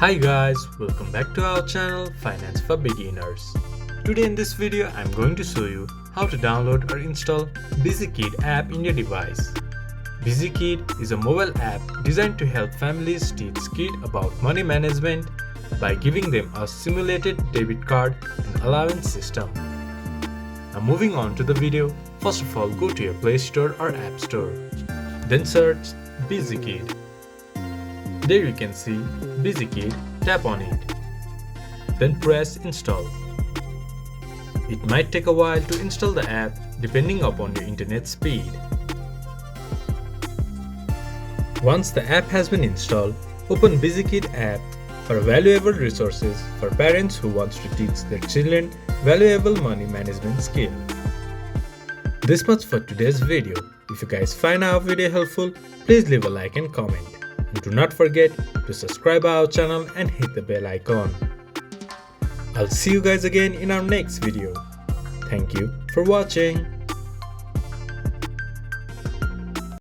Hi guys, welcome back to our channel Finance for Beginners. Today in this video I'm going to show you how to download or install BusyKid app in your device. BusyKid is a mobile app designed to help families teach kids about money management by giving them a simulated debit card and allowance system. Now moving on to the video, first of all go to your Play Store or App Store. Then search BusyKid. There you can see BusyKid, tap on it. Then press install. It might take a while to install the app depending upon your internet speed. Once the app has been installed, open BusyKid app for valuable resources for parents who want to teach their children valuable money management skill. This much for today's video. If you guys find our video helpful, please leave a like and comment. And do not forget to subscribe our channel and hit the bell icon. I'll see you guys again in our next video. Thank you for watching.